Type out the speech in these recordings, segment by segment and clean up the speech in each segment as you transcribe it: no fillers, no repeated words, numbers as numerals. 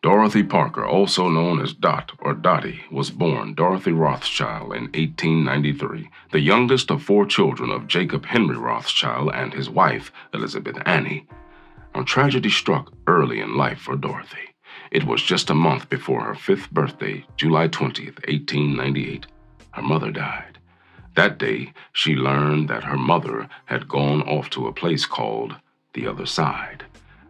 Dorothy Parker, also known as Dot or Dottie, was born Dorothy Rothschild in 1893, the youngest of four children of Jacob Henry Rothschild and his wife, Elizabeth Annie. Now, tragedy struck early in life for Dorothy. It was just a month before her fifth birthday, July 20th, 1898. Her mother died. That day, she learned that her mother had gone off to a place called the other side.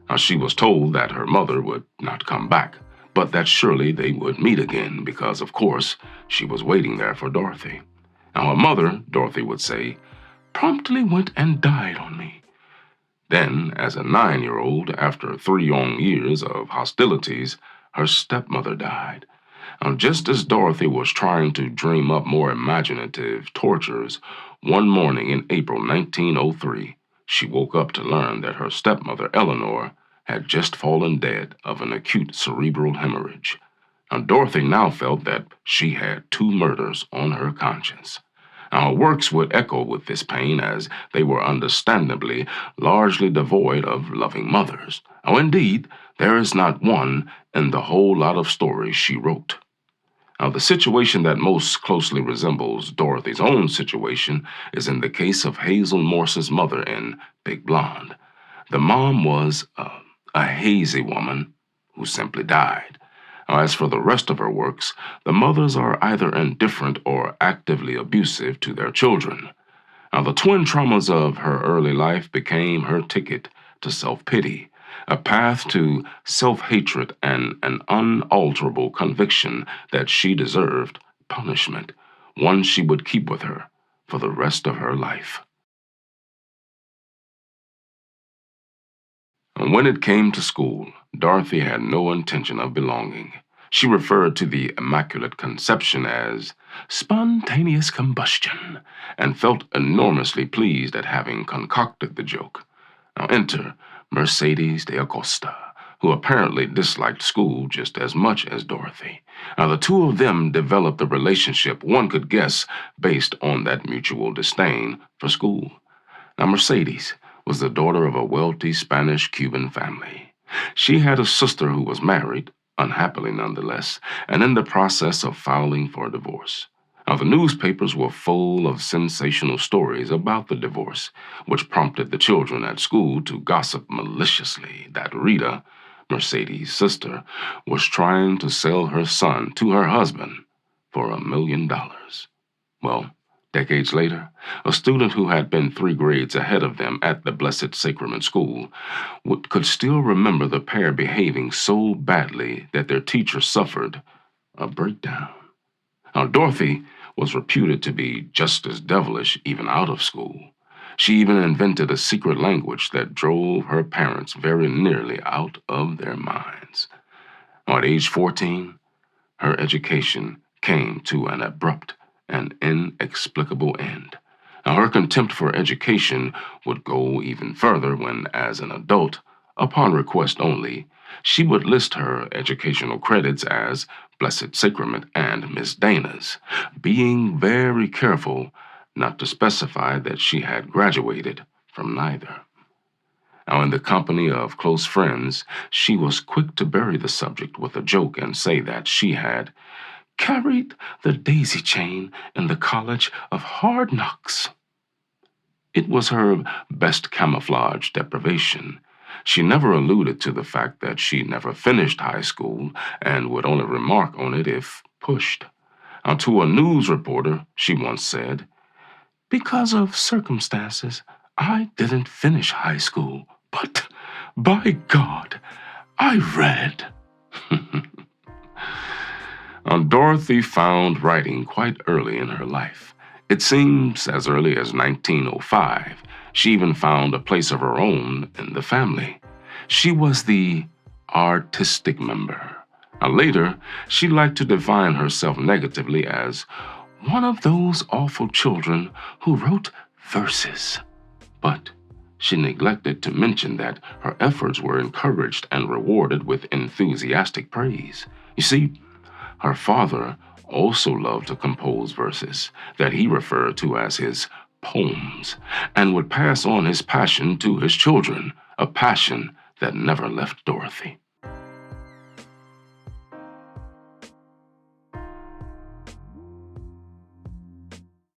Now, she was told that her mother would not come back, but that surely they would meet again because, of course, she was waiting there for Dorothy. Now, her mother, Dorothy would say, promptly went and died on me. Then, as a 9-year-old, after 3 long years of hostilities, her stepmother died. Now, just as Dorothy was trying to dream up more imaginative tortures, one morning in April 1903, she woke up to learn that her stepmother, Eleanor, had just fallen dead of an acute cerebral hemorrhage. Now, Dorothy now felt that she had 2 murders on her conscience. Now, her works would echo with this pain as they were understandably largely devoid of loving mothers. Now, indeed, there is not one in the whole lot of stories she wrote. Now, the situation that most closely resembles Dorothy's own situation is in the case of Hazel Morse's mother in Big Blonde. The mom was a hazy woman who simply died. Now, as for the rest of her works, the mothers are either indifferent or actively abusive to their children. Now, the twin traumas of her early life became her ticket to self-pity, a path to self-hatred and an unalterable conviction that she deserved punishment, one she would keep with her for the rest of her life. And when it came to school, Dorothy had no intention of belonging. She referred to the Immaculate Conception as spontaneous combustion and felt enormously pleased at having concocted the joke. Now enter Mercedes de Acosta, who apparently disliked school just as much as Dorothy. Now, the two of them developed a relationship one could guess based on that mutual disdain for school. Now, Mercedes was the daughter of a wealthy Spanish-Cuban family. She had a sister who was married, unhappily nonetheless, and in the process of filing for divorce. Now, the newspapers were full of sensational stories about the divorce, which prompted the children at school to gossip maliciously that Rita, Mercedes' sister, was trying to sell her son to her husband for $1 million. Well, decades later, a student who had been 3 grades ahead of them at the Blessed Sacrament School could still remember the pair behaving so badly that their teacher suffered a breakdown. Now, Dorothy was reputed to be just as devilish even out of school. She even invented a secret language that drove her parents very nearly out of their minds. Now, at age 14, her education came to an abrupt and inexplicable end. Now, her contempt for education would go even further when, as an adult, upon request only, she would list her educational credits as Blessed Sacrament and Miss Dana's, being very careful not to specify that she had graduated from neither. Now, in the company of close friends, she was quick to bury the subject with a joke and say that she had carried the daisy chain in the College of Hard Knocks. It was her best camouflage deprivation. She never alluded to the fact that she never finished high school and would only remark on it if pushed. Now, to a news reporter, she once said, because of circumstances, I didn't finish high school, but by God, I read. Now, Dorothy found writing quite early in her life. It seems as early as 1905. She even found a place of her own in the family. She was the artistic member. Now, later, she liked to define herself negatively as one of those awful children who wrote verses. But she neglected to mention that her efforts were encouraged and rewarded with enthusiastic praise. You see, her father also loved to compose verses that he referred to as his poems, and would pass on his passion to his children, a passion that never left Dorothy.